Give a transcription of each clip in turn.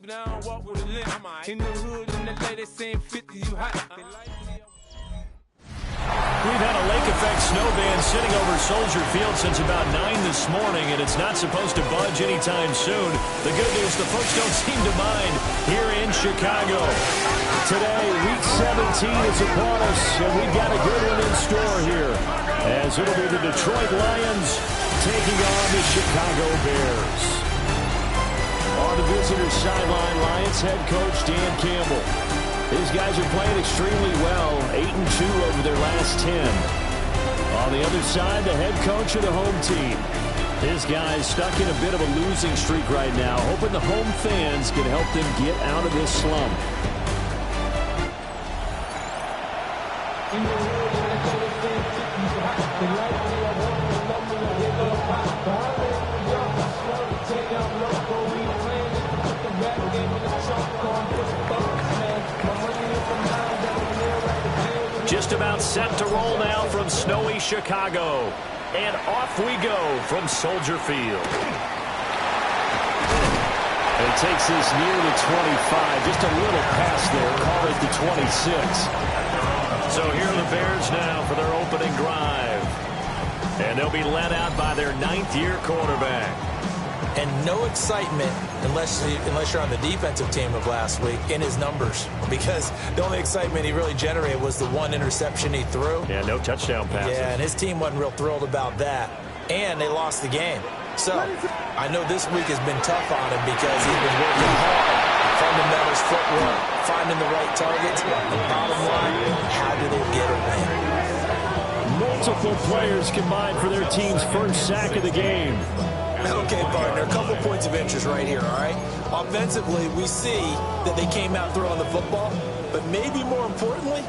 down, walk with a limp. In the hood, in the lady saying 50, you hot. We've had a lake effect snow band sitting over Soldier Field since about 9 this morning, and it's not supposed to budge anytime soon. The good news, the folks don't seem to mind here in Chicago. Today, week 17 is upon us, and we've got a good one in store here, as it'll be the Detroit Lions taking on the Chicago Bears. On the visitor's sideline, Lions head coach Dan Campbell. These guys are playing extremely well, 8-2 over their last 10. On the other side, the head coach of the home team. His guys stuck in a bit of a losing streak right now, hoping the home fans can help them get out of this slump. Just about set to roll now from snowy Chicago. And off we go from Soldier Field. And it takes this near the 25. Just a little past there. Call it the 26. So here are the Bears now for their opening drive. And they'll be led out by their 9th-year quarterback. And no excitement unless you're on the defensive team of last week in his numbers, because the only excitement he really generated was the one interception he threw. Yeah, no touchdown passes. Yeah, and his team wasn't real thrilled about that, and they lost the game. So I know this week has been tough on him because he's been working hard, fundamentals, footwork, finding the right targets. The bottom line, how do they get a win? Multiple players combined for their team's first sack of the game. Okay, partner, a couple points of interest right here, all right? Offensively, we see that they came out throwing the football, but maybe more importantly,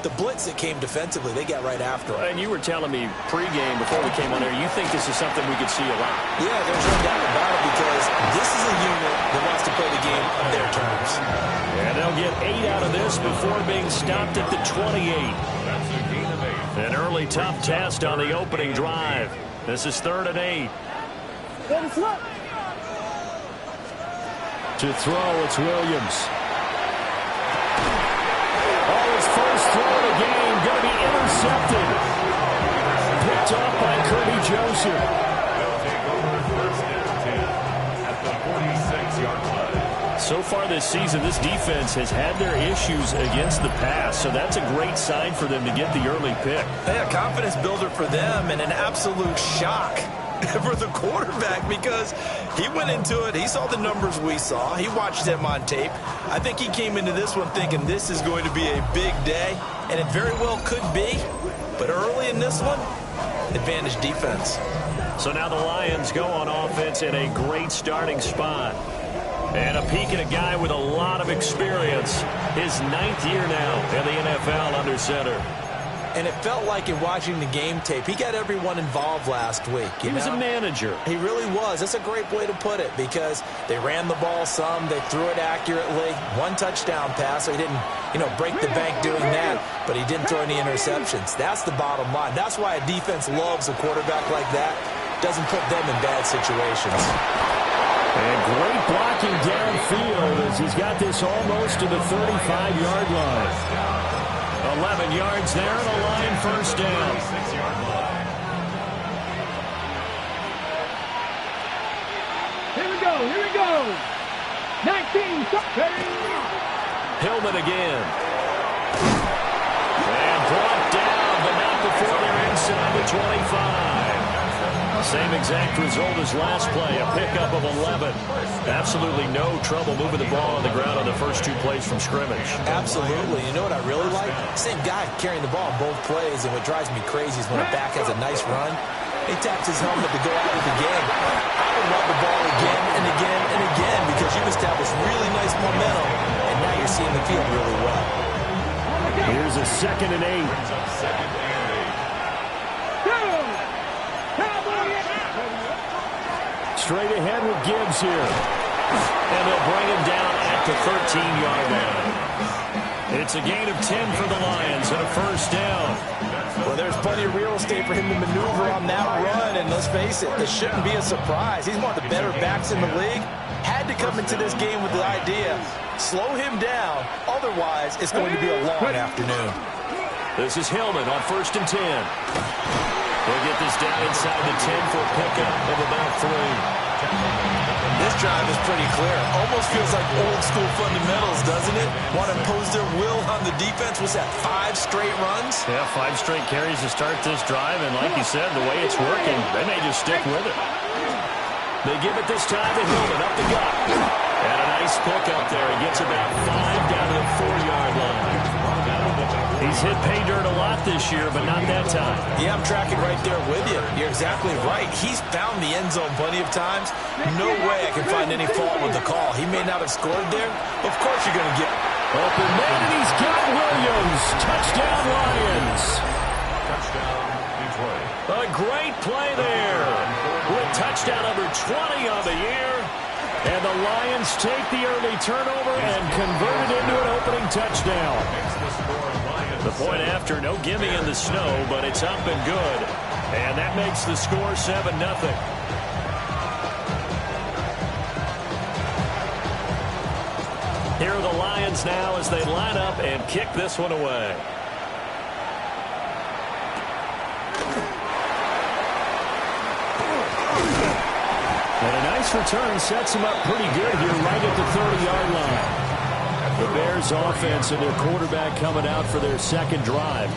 the blitz that came defensively, they got right after it. And you were telling me pregame before we came on air, you think this is something we could see a lot. Yeah, there's no doubt about it, because this is a unit that wants to play the game on their terms. And they'll get 8 out of this before being stopped at the 28. An early tough test on the opening drive. This is 3rd and 8. To throw, it's Williams. Oh, his first throw of the game, going to be intercepted. Picked off by Kirby Joseph. So far this season, this defense has had their issues against the pass, so that's a great sign for them to get the early pick. Yeah, confidence builder for them, and an absolute shock for the quarterback, because he went into it, he saw the numbers we saw, he watched them on tape. I think he came into this one thinking this is going to be a big day, and it very well could be, but early in this one, advantage defense. So now the Lions go on offense in a great starting spot. And a peek at a guy with a lot of experience. His 9th year now in the NFL under center. And it felt like in watching the game tape, he got everyone involved last week. He was a manager. He really was. That's a great way to put it, because they ran the ball some, they threw it accurately. 1 touchdown pass, so he didn't, break the bank doing that, but he didn't throw any interceptions. That's the bottom line. That's why a defense loves a quarterback like that. Doesn't put them in bad situations. And great blocking downfield as he's got this almost to the 35-yard line. 11 yards there and a line first down. Here we go, 19, Hillman again. And brought down, but not before they're inside the 25. Same exact result as last play, a pickup of 11. Absolutely no trouble moving the ball on the ground on the first 2 plays from scrimmage. Absolutely. You know what I really like? Same guy carrying the ball on both plays, and what drives me crazy is when a back has a nice run, he taps his helmet to go at it again. I would run the ball again and again and again, because you've established really nice momentum, and now you're seeing the field really well. Here's a 2nd and 8. Straight ahead with Gibbs here. And they'll bring him down at the 13-yard line. It's a gain of 10 for the Lions and a first down. Well, there's plenty of real estate for him to maneuver on that run, and let's face it, this shouldn't be a surprise. He's one of the better backs in the league. Had to come into this game with the idea, slow him down, otherwise it's going to be a long afternoon. This is Hillman on 1st and 10. They'll get this down inside the 10 for a pickup of about 3. This drive is pretty clear. Almost feels like old school fundamentals, doesn't it? Want to impose their will on the defense. Was that 5 straight runs? Yeah, 5 straight carries to start this drive, and like you said, the way it's working, they may just stick with it. They give it this time to Hillman up the gut. And a nice pickup there. He gets about 5 down to the 4-yard line. He's hit pay dirt a lot this year, but not that time. Yeah, I'm tracking right there with you. You're exactly right. He's found the end zone plenty of times. No way I can find any fault with the call. He may not have scored there. Of course you're going to get open man, and he's got Williams. Touchdown, Lions. Touchdown, Detroit. A great play there. With touchdown number 20 on the year. And the Lions take the early turnover and convert it into an opening touchdown. The point after, no gimme in the snow, but it's up and good. And that makes the score 7-0. Here are the Lions now as they line up and kick this one away. And a nice return sets him up pretty good here right at the 30-yard line. The Bears offense and their quarterback coming out for their second drive.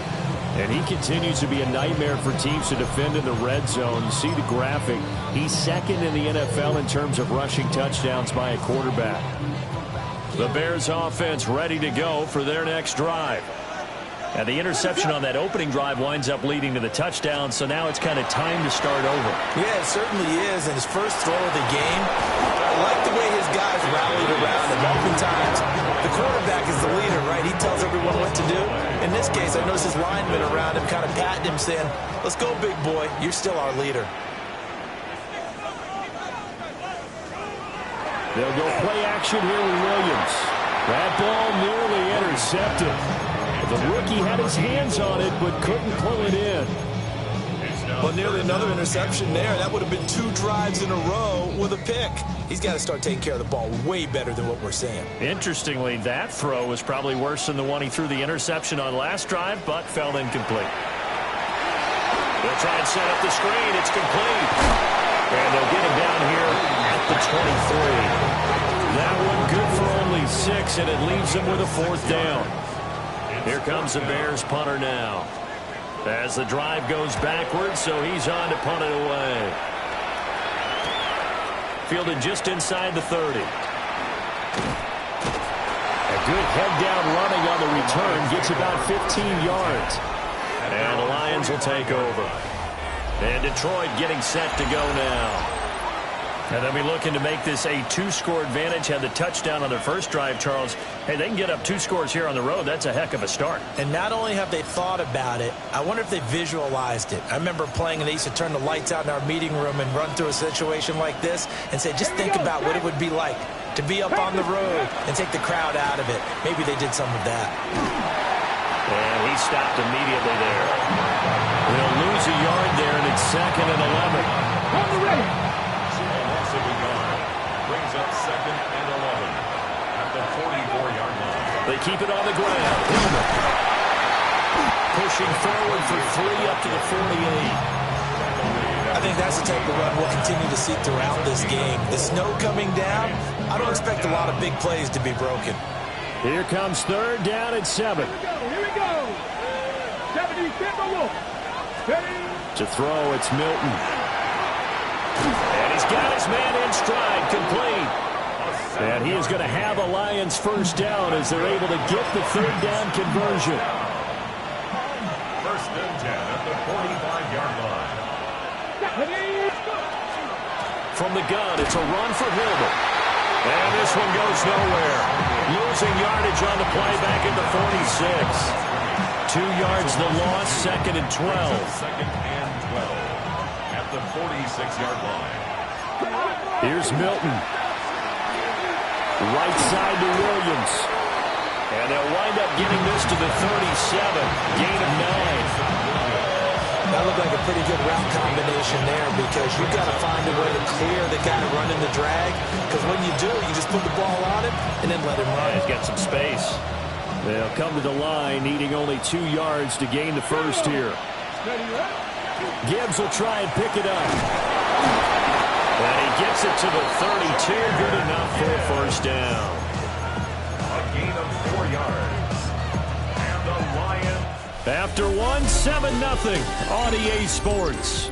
And he continues to be a nightmare for teams to defend in the red zone. You see the graphic. He's second in the NFL in terms of rushing touchdowns by a quarterback. The Bears offense ready to go for their next drive. And the interception on that opening drive winds up leading to the touchdown, so now it's kind of time to start over. Yeah, it certainly is. And his first throw of the game, I like the way his guys rallied around him. Oftentimes, the quarterback is the leader, right? He tells everyone what to do. In this case, I noticed his linemen around him kind of patting him, saying, let's go, big boy. You're still our leader. They'll go play action here with Williams. That ball nearly intercepted. The rookie had his hands on it, but couldn't pull it in. Well, nearly another interception there. That would have been 2 drives in a row with a pick. He's got to start taking care of the ball way better than what we're seeing. Interestingly, that throw was probably worse than the one he threw the interception on last drive, but fell incomplete. They'll try and set up the screen. It's complete. And they'll get him down here at the 23. That one good for only 6, and it leaves them with a 4th down. Here comes the Bears punter now. As the drive goes backwards, so he's on to punt it away. Fielded just inside the 30. A good head-down running on the return. Gets about 15 yards. And the Lions will take over. And Detroit getting set to go now. And they'll be looking to make this a 2-score advantage. Had the touchdown on their first drive, Charles. Hey, they can get up 2 scores here on the road. That's a heck of a start. And not only have they thought about it, I wonder if they visualized it. I remember playing, and they used to turn the lights out in our meeting room and run through a situation like this and say, just think about what it would be like to be up on the road and take the crowd out of it. Maybe they did some of that. And he stopped immediately there. They'll lose a yard there, and it's 2nd and 11. On the ready. Brings up 2nd and 11 at the 44-yard line. They keep it on the ground. Hillman pushing forward for 3 up to the 48. I think that's the type of run we'll continue to see throughout this game. The snow coming down, I don't expect a lot of big plays to be broken. Here comes 3rd down and 7. Here we go. 70, To throw, it's Milton. And he's got his man in stride, complete. And he is going to have a Lions 1st down as they're able to get the 3rd down conversion. 1st and 10 at the 45-yard line. From the gun, it's a run for Hillman. And this one goes nowhere. Losing yardage on the play back at the 46. 2 yards the loss, 2nd and 12. 2nd and 12 at the 46-yard line. Here's Milton. Right side to Williams. And they'll wind up getting this to the 37. Gain of 9. That looked like a pretty good route combination there because you've got to find a way to clear the guy running the drag, because when you do, you just put the ball on him and then let him run. Yeah, he's got some space. They'll come to the line, needing only 2 yards to gain the first here. Gibbs will try and pick it up. And he gets it to the 32. Good enough for a first down. A gain of 4 yards. And the Lions. After 7-0 on EA Sports.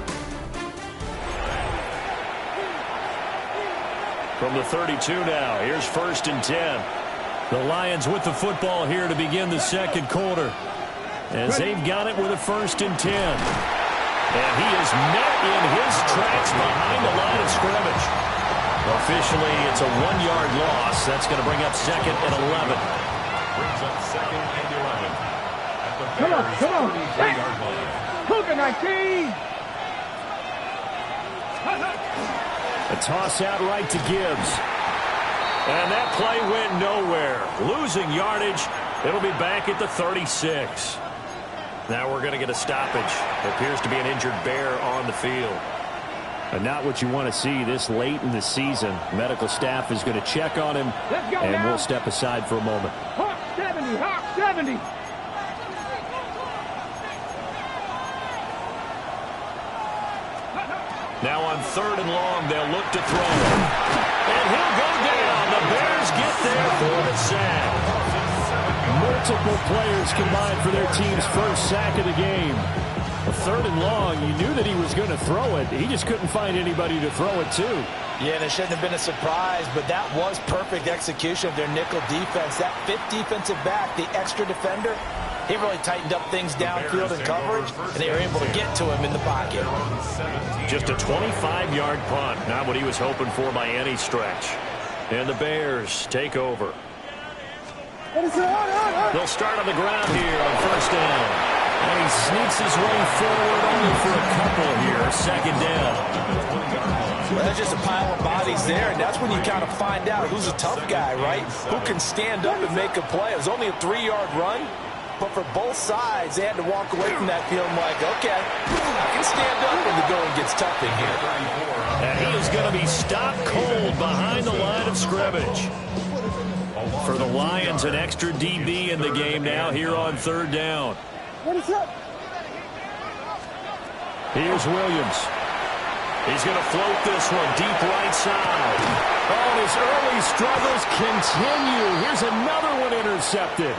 From the 32 now, here's 1st and 10. The Lions with the football here to begin the second quarter, as they've got it with a 1st and 10. And he is met in his tracks behind the line of scrimmage. Officially, it's a 1-yard loss. That's going to bring up 2nd and 11. Brings up 2nd and 11. At the Come on, Bears' come on. 33-yard line. Hook it, 19. A toss out right to Gibbs. And that play went nowhere. Losing yardage. It'll be back at the 36. Now we're going to get a stoppage. There appears to be an injured Bear on the field. And not what you want to see this late in the season. Medical staff is going to check on him, and we'll step aside for a moment. Hawk 70, Hawk 70. Now on 3rd and long, they'll look to throw. And he'll go down. The Bears get there for the sack. Multiple players combined for their team's first sack of the game. A 3rd and long, you knew that he was going to throw it. He just couldn't find anybody to throw it to. Yeah, and it shouldn't have been a surprise, but that was perfect execution of their nickel defense. That 5th defensive back, the extra defender, he really tightened up things downfield in coverage, and they were able to get to him in the pocket. Just a 25-yard punt, not what he was hoping for by any stretch. And the Bears take over. They'll start on the ground here on 1st down. And he sneaks his way forward only for a couple here. 2nd down. Well, there's just a pile of bodies there, and that's when you kind of find out who's a tough guy, right? Who can stand up and make a play. It was only a 3-yard run, but for both sides, they had to walk away from that feeling like, okay, I can stand up when the going gets tough in here. And he is going to be stopped cold behind the line of scrimmage. For the Lions, an extra DB in the game now here on 3rd down. What is up? Here's Williams. He's going to float this one deep right side. Oh, his early struggles continue. Here's another one intercepted.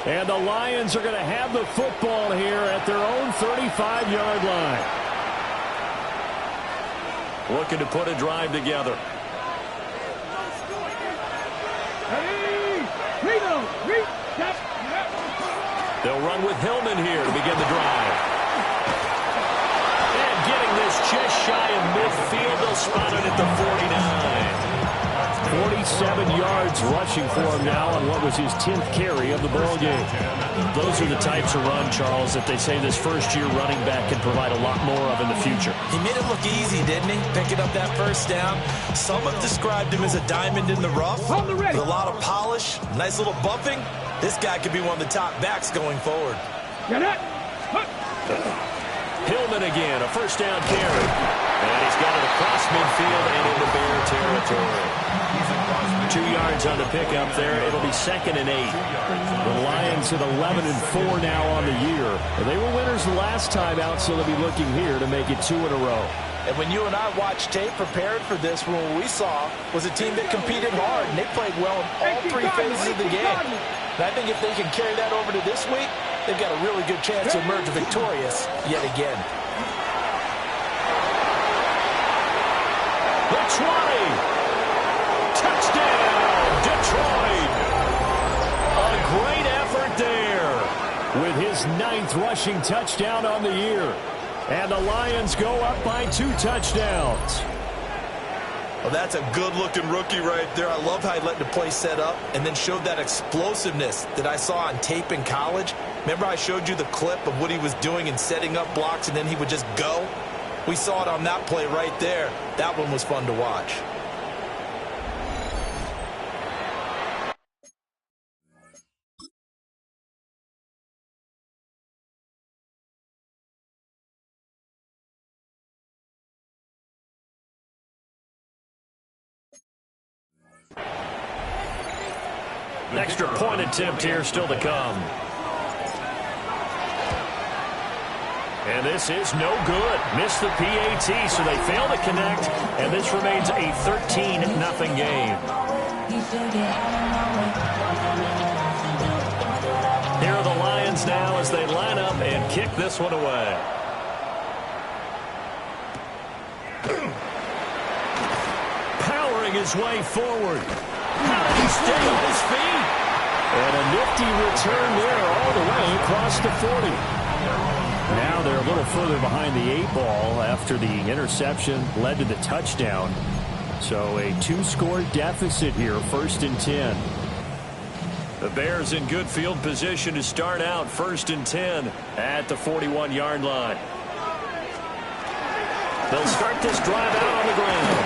And the Lions are going to have the football here at their own 35-yard line. Looking to put a drive together. Hey, read, step. They'll run with Hillman here to begin the drive. And getting this just shy of midfield, they'll spot it at the 49. 47 yards rushing for him now on what was his 10th carry of the ball game. Those are the types of run, Charles, that they say this first-year running back can provide a lot more of in the future. He made it look easy, didn't he? Picking up that 1st down. Some have described him as a diamond in the rough with a lot of polish, nice little bumping. This guy could be one of the top backs going forward. Hillman again, a 1st down carry. And he's got it across midfield and into Bear territory. 2 yards on the pickup there. It'll be 2nd and 8. The Lions at 11-4 now on the year. They were winners the last time out, so they'll be looking here to make it 2 in a row. And when you and I watched tape prepared for this, what we saw was a team that competed hard, and they played well in all 3 phases of the game. And I think if they can carry that over to this week, they've got a really good chance to emerge victorious yet again. The 20. Touchdown, Detroit. A great effort there with his 9th rushing touchdown on the year. And the Lions go up by 2 touchdowns. Well, that's a good-looking rookie right there. I love how he let the play set up and then showed that explosiveness that I saw on tape in college. Remember I showed you the clip of what he was doing and setting up blocks, and then he would just go? We saw it on that play right there. That one was fun to watch. Extra point attempt here still to come. And this is no good. Missed the PAT, so they fail to connect, and this remains a 13-0 game. Here are the Lions now as they line up and kick this one away. Powering his way forward. How did he stay on his feet? And a nifty return there all the way across the 40. Now they're a little further behind the 8-ball after the interception led to the touchdown. So a 2-score deficit here, 1st and 10. The Bears in good field position to start out 1st and 10 at the 41-yard line. They'll start this drive out on the ground.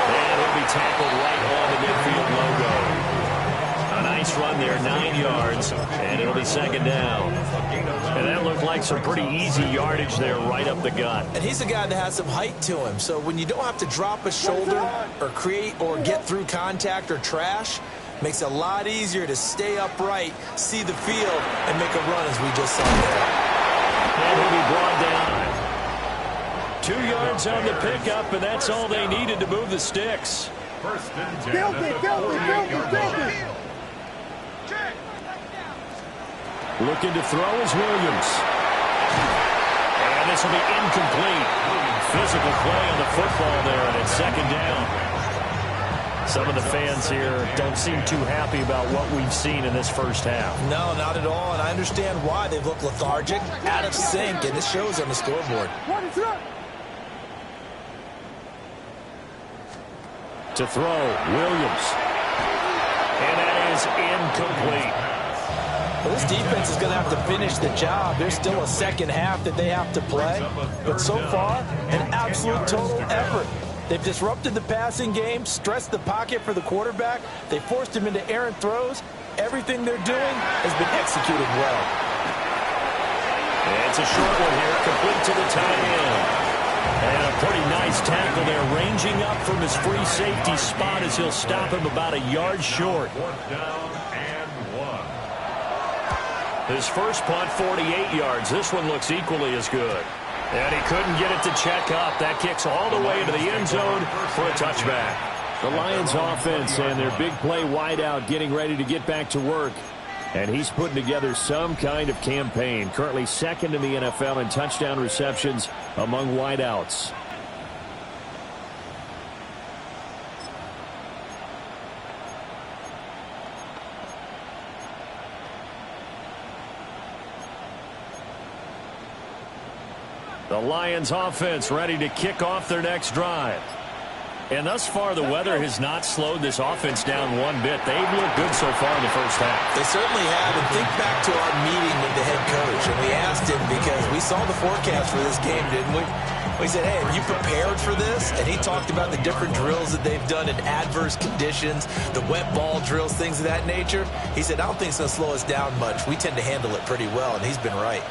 And he'll be tackled right on the midfield logo. A nice run there, 9 yards, and it'll be 2nd down. And that looked like some pretty easy yardage there right up the gut. And he's a guy that has some height to him, so when you don't have to drop a shoulder or create or get through contact or trash, makes it a lot easier to stay upright, see the field, and make a run as we just saw there. And he'll be brought down. 2 yards on the pickup, and that's all they needed to move the sticks. 1st and 10 at the 48-yard line. Looking to throw is Williams. And this will be incomplete. Physical play on the football there, and it's 2nd down. Some of the fans here don't seem too happy about what we've seen in this first half. No, not at all, and I understand why. They've looked lethargic, out of sync, and it shows on the scoreboard. To throw, Williams. And that is incomplete. Well, this defense is going to have to finish the job. There's still a second half that they have to play. But so far, an absolute total effort. They've disrupted the passing game, stressed the pocket for the quarterback. They forced him into errant throws. Everything they're doing has been executed well. It's a short one here, complete to the tight end. And a pretty nice tackle there, ranging up from his free safety spot as he'll stop him about a yard short. 4th down and 1. His first punt, 48 yards. This one looks equally as good. And he couldn't get it to check up. That kicks all the way into the end zone for a touchback. The Lions offense and their big play wideout getting ready to get back to work. And he's putting together some kind of campaign. Currently 2nd in the NFL in touchdown receptions among wideouts. The Lions offense ready to kick off their next drive. And thus far, the weather has not slowed this offense down one bit. They've looked good so far in the first half. They certainly have. And think back to our meeting with the head coach. And we asked him because we saw the forecast for this game, didn't we? We said, hey, have you prepared for this? And he talked about the different drills that they've done in adverse conditions, the wet ball drills, things of that nature. He said, I don't think it's going to slow us down much. We tend to handle it pretty well, and he's been right.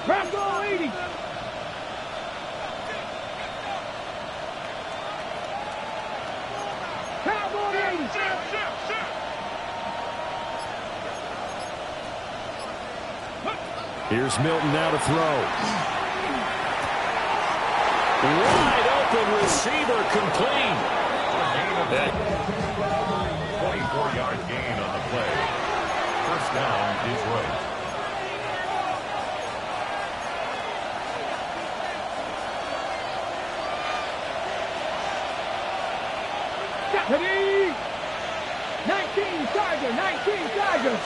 Grab ball 80. Here's Milton now to throw. Wide open receiver complete. 24-yard gain on the play. 1st down is right. Ready? 19 Tigers.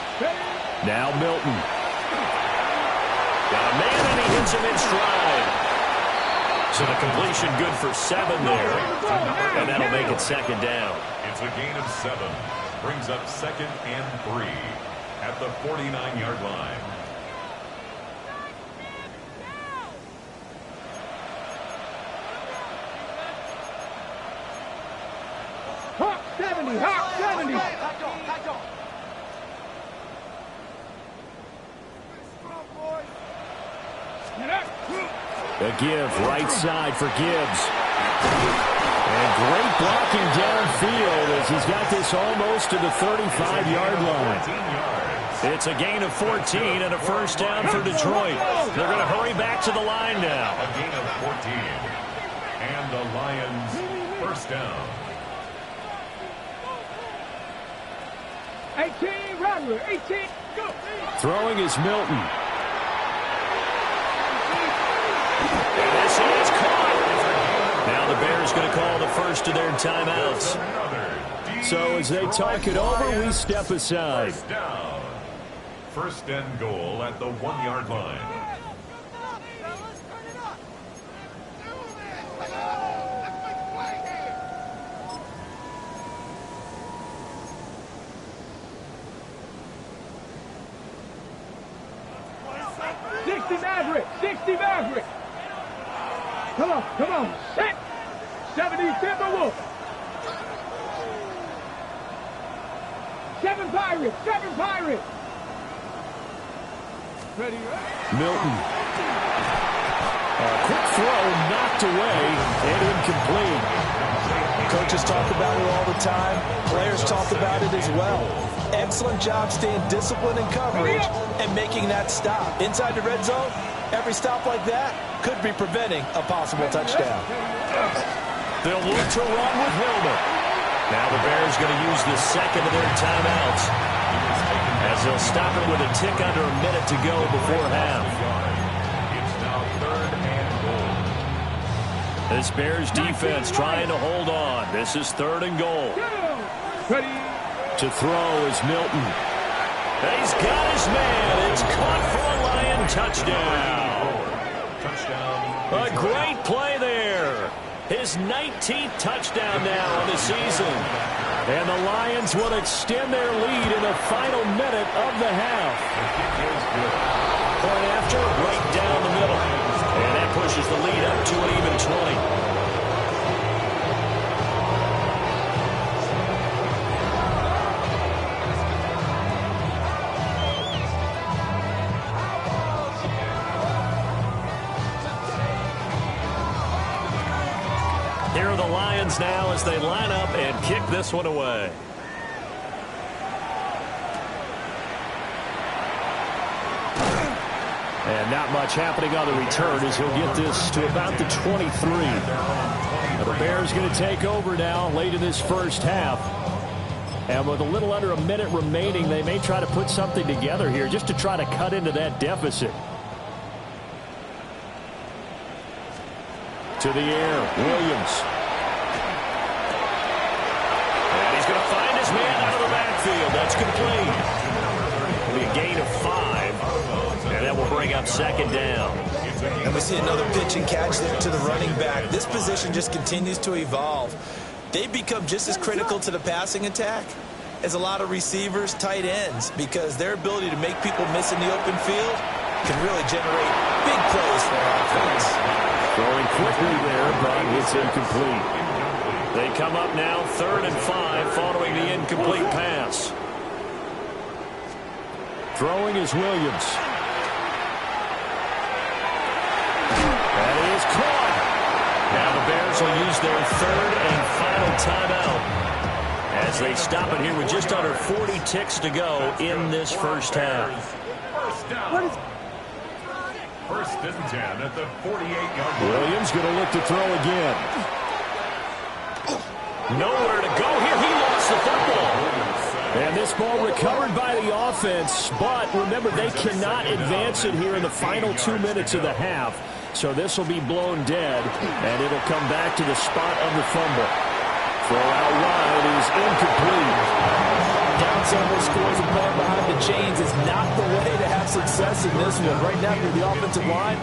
Now Milton. Got a man, and he hits him in stride. So the completion good for 7 there. And that'll make it 2nd down. It's a gain of 7. Brings up 2nd and 3 at the 49-yard line. Hawk 70. A give right side for Gibbs. And great blocking downfield as he's got this almost to the 35-yard line. It's a gain of 14 and a first down for Detroit. They're going to hurry back to the line now. A gain of 14. And the Lions first down. 18, Rodgers, 18, go. Throwing is Milton. And this is caught. Now the Bears going to call the first of their timeouts. So as they talk it over, we step aside. First down. First and goal at the 1-yard line. Maverick, 60 Maverick. Come on, set. 70 Timberwolf. 7 Pirates. Ready, Milton. A quick throw knocked away and incomplete. Coaches talk about it all the time. Players talk about it as well. Excellent job staying disciplined in coverage and making that stop. Inside the red zone, every stop like that could be preventing a possible touchdown. They'll look to run with Hilmer. Now the Bears going to use the second of their timeouts as they'll stop it with a tick under a minute to go before half. It's now third and goal. This Bears defense trying to hold on. This is third and goal. Ready. To throw is Milton. And he's got his man. It's caught for a Lion touchdown. A great play there. His 19th touchdown now on the season. And the Lions will extend their lead in the final minute of the half. Point after, right down the middle. And that pushes the lead up to an even 20. Here are the Lions now as they line up and kick this one away. And not much happening on the return as he'll get this to about the 23. Now the Bears going to take over now late in this first half. And with a little under a minute remaining, they may try to put something together here just to try to cut into that deficit. To the air, Williams. And he's going to find his man out of the backfield. That's complete. It'll be a gain of 5. And that will bring up second down. And we see another pitch and catch there to the running back. This position just continues to evolve. They become just as critical to the passing attack as a lot of receivers, tight ends, because their ability to make people miss in the open field can really generate big plays for our offense. Throwing quickly there, but it's incomplete. They come up now 3rd and 5 following the incomplete pass. Throwing is Williams. That is caught. Now the Bears will use their 3rd and final timeout as they stop it here with just under 40 ticks to go in this first half. First and 10 at the 48-yard line. Williams going to look to throw again. Nowhere to go here. He lost the football. And this ball recovered by the offense, but remember, they cannot advance it here in the final 2 minutes of the half. So this will be blown dead, and it'll come back to the spot of the fumble. Throw out wide is incomplete. Down several scores and playing behind the chains is not the way to have success in this one. Right now, you're the offensive line.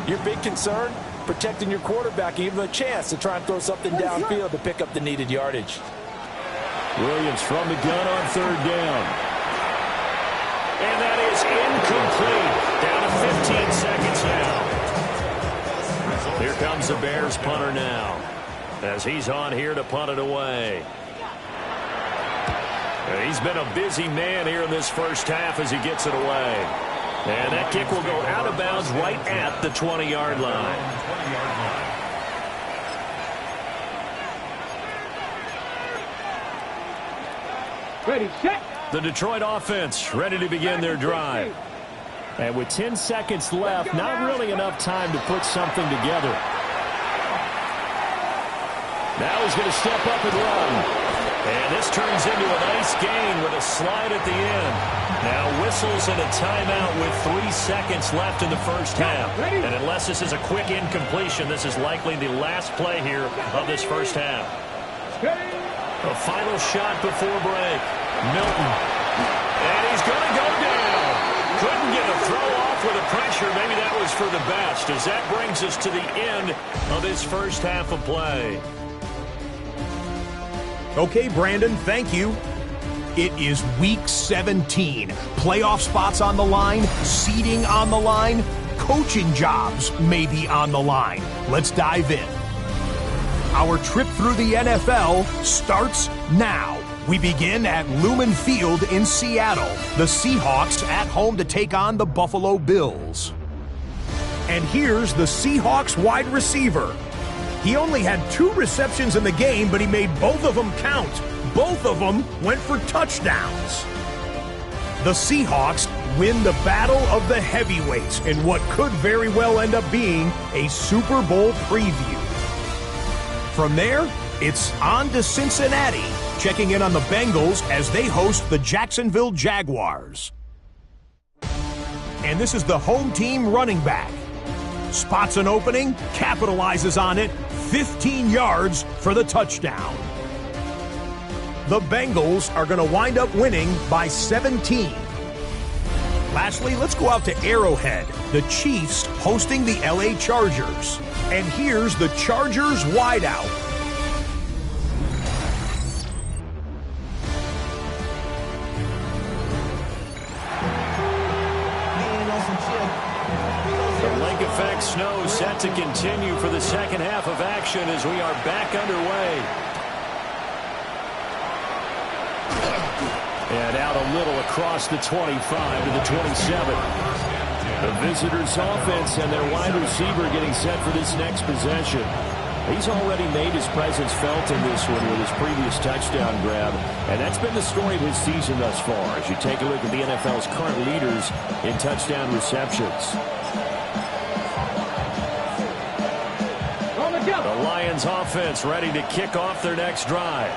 Your big concern, protecting your quarterback, even a chance to try and throw something downfield to pick up the needed yardage. Williams from the gun on 3rd down. And that is incomplete. Down to 15 seconds now. Here comes the Bears punter now as he's on here to punt it away. And he's been a busy man here in this first half as he gets it away. And that kick will go out of bounds right at the 20-yard line. Ready, set. The Detroit offense ready to begin their drive. And with 10 seconds left, not really enough time to put something together. Now he's going to step up and run. And this turns into a nice gain with a slide at the end. Now whistles and a timeout with 3 seconds left in the first half. And unless this is a quick incompletion, this is likely the last play here of this first half. A final shot before break. Milton. And he's going to go down. Couldn't get a throw off with the pressure. Maybe that was for the best, as that brings us to the end of this first half of play. Okay, Brandon, thank you. It is Week 17. Playoff spots on the line, seeding on the line, coaching jobs may be on the line. Let's dive in. Our trip through the NFL starts now. We begin at Lumen Field in Seattle. The Seahawks at home to take on the Buffalo Bills. And here's the Seahawks wide receiver. He only had 2 receptions in the game, but he made both of them count. Both of them went for touchdowns. The Seahawks win the battle of the heavyweights in what could very well end up being a Super Bowl preview. From there, it's on to Cincinnati, checking in on the Bengals as they host the Jacksonville Jaguars. And this is the home team running back. Spots an opening, capitalizes on it, 15 yards for the touchdown. The Bengals are going to wind up winning by 17. Lastly, let's go out to Arrowhead. The Chiefs hosting the LA Chargers. And here's the Chargers wideout. The lake effect snow set to continue for the second half of action as we are back underway. And out a little across the 25 to the 27. The visitors' offense and their wide receiver getting set for this next possession. He's already made his presence felt in this one with his previous touchdown grab, and that's been the story of his season thus far as you take a look at the NFL's current leaders in touchdown receptions. The Lions offense ready to kick off their next drive.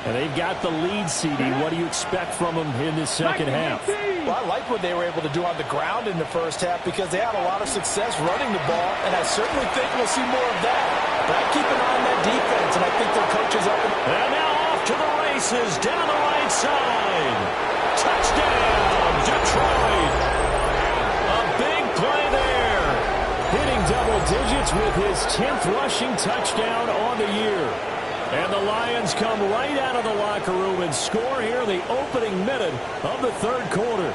And they've got the lead seeding. What do you expect from them in this second half? Well, I like what they were able to do on the ground in the first half because they had a lot of success running the ball, and I certainly think we'll see more of that. But I keep an eye on that defense, and I think their coaches up. And now off to the races down the right side. Touchdown, Detroit. A big play there. Hitting double digits with his 10th rushing touchdown on the year. And the Lions come right out of the locker room and score here in the opening minute of the third quarter.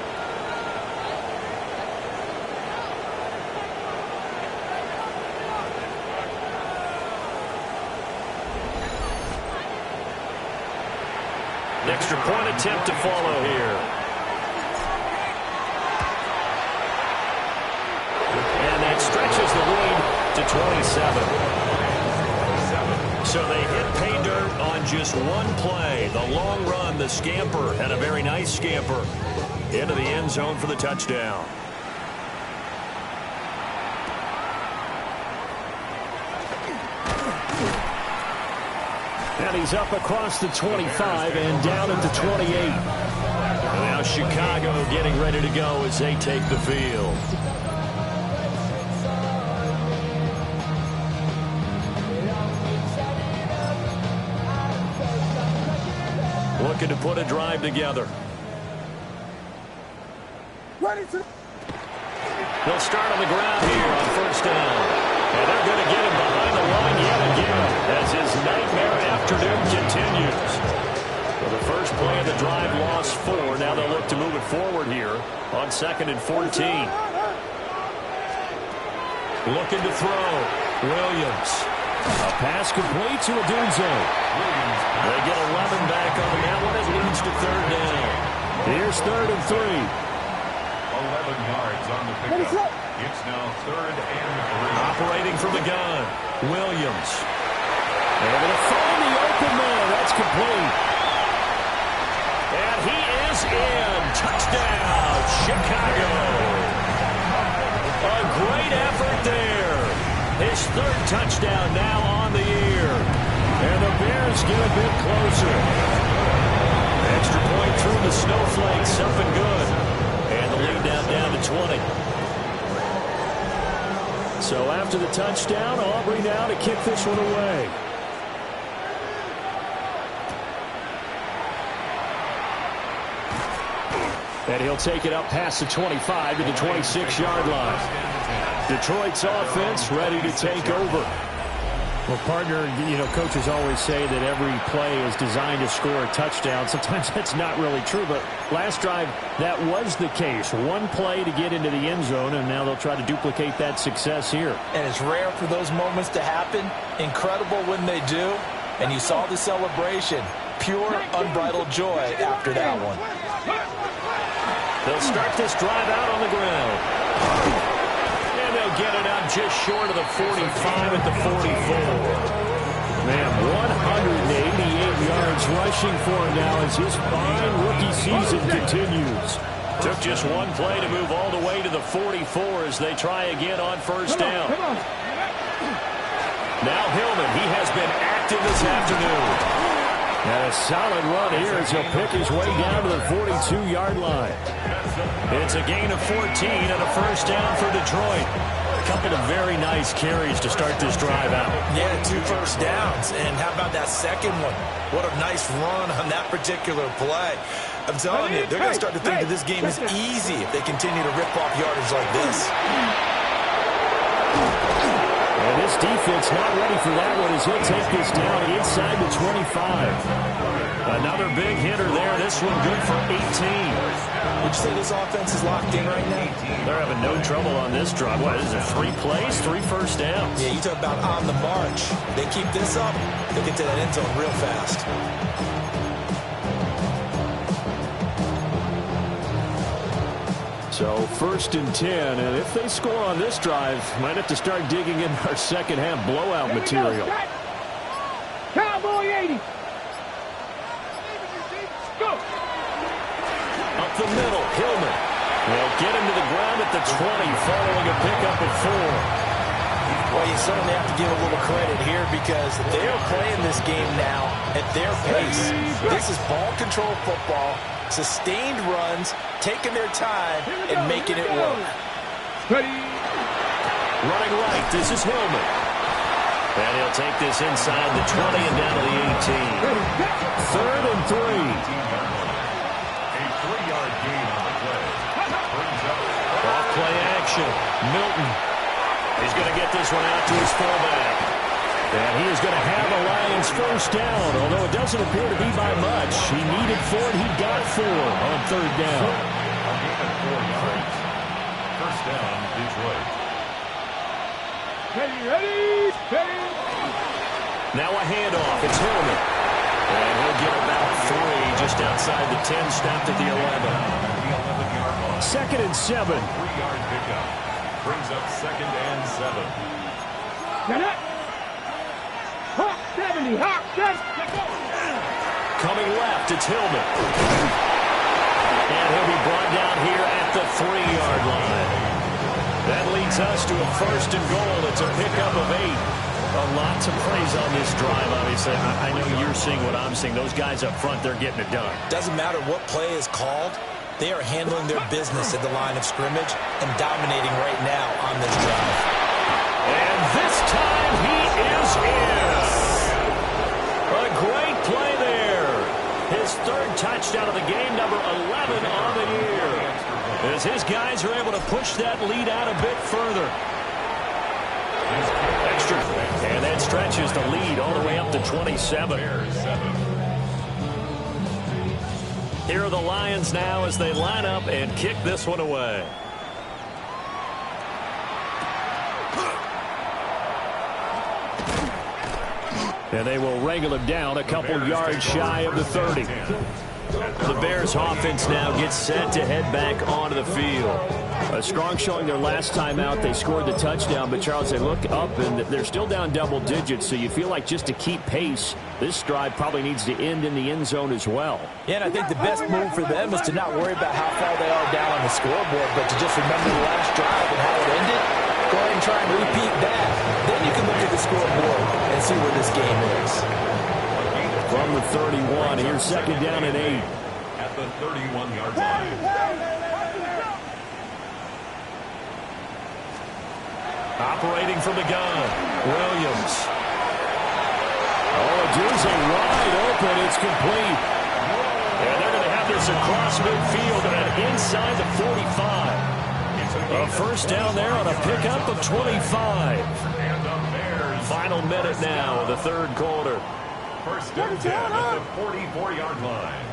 An extra point attempt to follow here. And that stretches the lead to 27. So they hit pay dirt on just one play. The long run, the scamper, and a very nice scamper into the end zone for the touchdown. And he's up across the 25 and down at the 28. And now Chicago getting ready to go as they take the field. Looking to put a drive together. They'll start on the ground here on first down. And they're going to get him behind the line yet again as his nightmare afternoon continues. Well, the first play of the drive lost 4. Now they'll look to move it forward here on 2nd and 14. Looking to throw. Williams. A pass complete to Odunze. They get 11 back on that one. It leads to third down. Here's 3rd and 3. 11 yards on the pickup. It's now 3rd and 3. Operating from the gun. Williams. They're going to find the open man. That's complete. His third touchdown now on the year. And the Bears get a bit closer. Extra point through the snowflakes, something good. And the lead down to 20. So after the touchdown, Aubrey now to kick this one away. And he'll take it up past the 25 to the 26-yard line. Detroit's offense ready to take over. Well, partner, coaches always say that every play is designed to score a touchdown. Sometimes that's not really true, but last drive, that was the case. One play to get into the end zone, and now they'll try to duplicate that success here. And it's rare for those moments to happen. Incredible when they do. And you saw the celebration. Pure, unbridled joy after that one. They'll start this drive out on the ground. And they'll get it out just short of the 45 at the 44. Man, 188 yards rushing for him now as his fine rookie season continues. Took just one play to move all the way to the 44 as they try again on first down. Now Hillman, he has been active this afternoon. And a solid run here as he'll pick his way down to the 42-yard line. It's a gain of 14 and a first down for Detroit. A couple of very nice carries to start this drive out. Yeah, 2 first downs. And how about that second one? What a nice run on that particular play. I'm telling you, they're going to start to think that this game is easy if they continue to rip off yardage like this. And this defense not ready for that one as he'll take this down inside the 25. Another big hitter there. This one good for 18. Would you say this offense is locked in right now? They're having no trouble on this drive. What is it, 3 plays, 3 first downs? Yeah, you talk about on the march. They keep this up, they'll get to that end zone real fast. So first and 10, and if they score on this drive, might have to start digging in our second half blowout material. Cowboy 80. Go. Up the middle, Hillman. They'll get him to the ground at the 20 following a pickup of 4. Well, you certainly have to give a little credit here because they're playing this game now at their pace. This is ball control football, sustained runs, taking their time and making it work. Running right, this is Hillman. And he'll take this inside the 20 and down to the 18. 3rd and 3. A 3-yard gain on the play. Off play action. Milton. He's going to get this one out to his fullback. And he is going to have the Lions first down, although it doesn't appear to be by much. He needed 4, and he got 4 on 3rd down. A gain of 4 yards. First down, Detroit. Ready. Now a handoff. It's Hillman. And he'll get about 3 just outside the 10, stopped at the 11. The 11-yard line. 2nd and 7. 3-yard pickup. Brings up 2nd and 7. Hawk 70. Hawk 70. Coming left, it's Hillman. And he'll be brought down here at the 3-yard line. That leads us to a 1st and goal. It's a pickup of 8. A lot to praise on this drive, obviously. I know you're seeing what I'm seeing. Those guys up front, they're getting it done. Doesn't matter what play is called. They are handling their business at the line of scrimmage and dominating right now on this drive. And this time he is in. A great play there. His 3rd touchdown of the game, number 11 on the year. As his guys are able to push that lead out a bit further. Extra. And that stretches the lead all the way up to 27. Here are the Lions now as they line up and kick this one away. And they will wrangle him down a couple yards shy of the 30. The Bears offense now gets set to head back onto the field. A strong showing their last time out. They scored the touchdown, but Charles, they look up and they're still down double digits, so you feel like just to keep pace, this drive probably needs to end in the end zone as well. Yeah, and I think the best move for them is to not worry about how far they are down on the scoreboard, but to just remember the last drive and how it ended. Go ahead and try and repeat that. you can look at the scoreboard and see where this game is. From the 31, here's second down and 8. At the 31-yard line. Operating from the gun, Williams. Oh, Duzay wide open. It's complete. And they're going to have this across midfield and inside the 45. A first down there on a pickup of 25. Final minute now of the third quarter. First and 10 at the 44-yard line.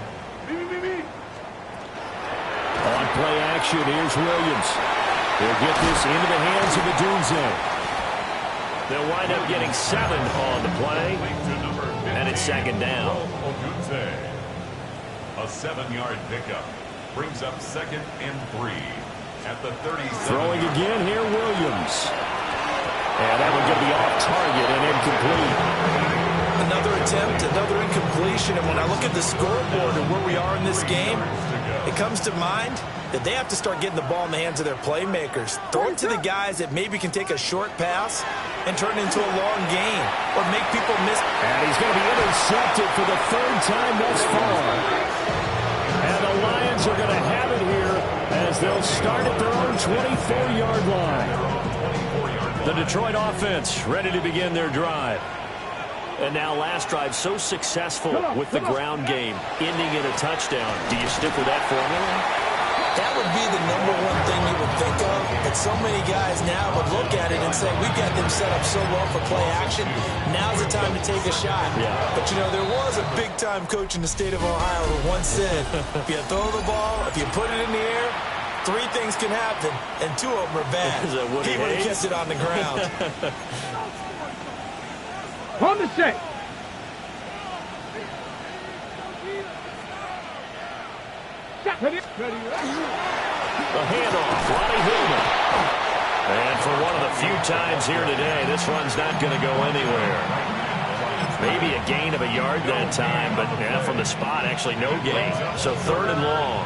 On play action, here's Williams. They'll get this into the hands of Adunze. They'll wind up getting 7 on the play. And it's second down. A 7-yard pickup brings up second and 3 at the 37. Throwing again here, Williams. And that one going to be off target and incomplete. Another attempt, another incompletion. And when I look at the scoreboard and where we are in this game, it comes to mind that they have to start getting the ball in the hands of their playmakers. Throw it to the guys that maybe can take a short pass and turn it into a long gain or make people miss. And he's going to be intercepted for the third time thus far. And the Lions are going to have it here as they'll start at their own 24-yard line. The Detroit offense ready to begin their drive. And now last drive so successful with the ground game, ending in a touchdown. Do you stick with that formula? That would be the number one thing you would think of. But so many guys now would look at it and say, we've got them set up so well for play action. Now's the time to take a shot. Yeah. But, you know, there was a big-time coach in the state of Ohio who once said, if you throw the ball, if you put it in the air, 3 things can happen, and 2 of them are bad. He would have kept it on the ground. On the set. The handoff, Ronnie Hillman. And for one of the few times here today, this run's not going to go anywhere. Maybe a gain of a yard that time, but yeah, from the spot, actually no gain. So third and long.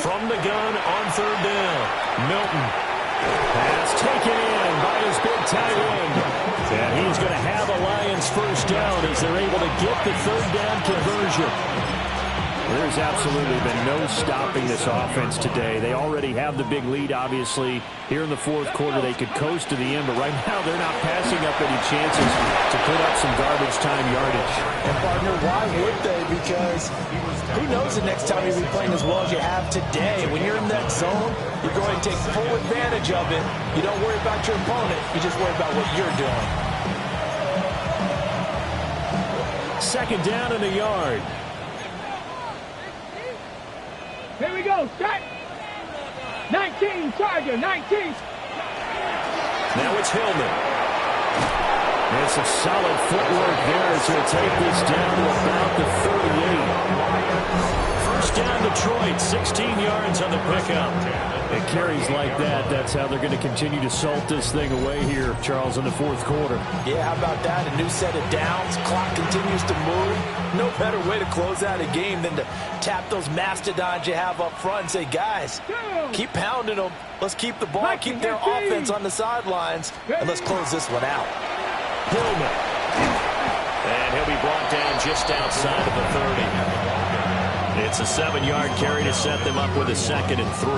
From the gun on third down, Milton. Pass taken in by his big tight end. And he's going to have a Lions first down as they're able to get the third down conversion. There's absolutely been no stopping this offense today. They already have the big lead, obviously. Here in the fourth quarter, they could coast to the end, but right now they're not passing up any chances to put up some garbage time yardage. And, partner, why would they? Because who knows the next time you'll be playing as well as you have today. When you're in that zone, you're going to take full advantage of it. You don't worry about your opponent. You just worry about what you're doing. Second down and a yard. Here we go, start. 19, Charger, 19. Now it's Hillman. It's a solid footwork there as he'll take this down to about the 38. First down Detroit, 16 yards on the pickup. It carries like that. That's how they're going to continue to salt this thing away here, Charles, in the fourth quarter. Yeah, how about that? A new set of downs. Clock continues to move. No better way to close out a game than to tap those mastodons you have up front and say, guys, keep pounding them. Let's keep the ball, keep their offense on the sidelines, and let's close this one out. Hillman. And he'll be brought down just outside of the 30. It's a 7-yard carry to set them up with a 2nd and 3.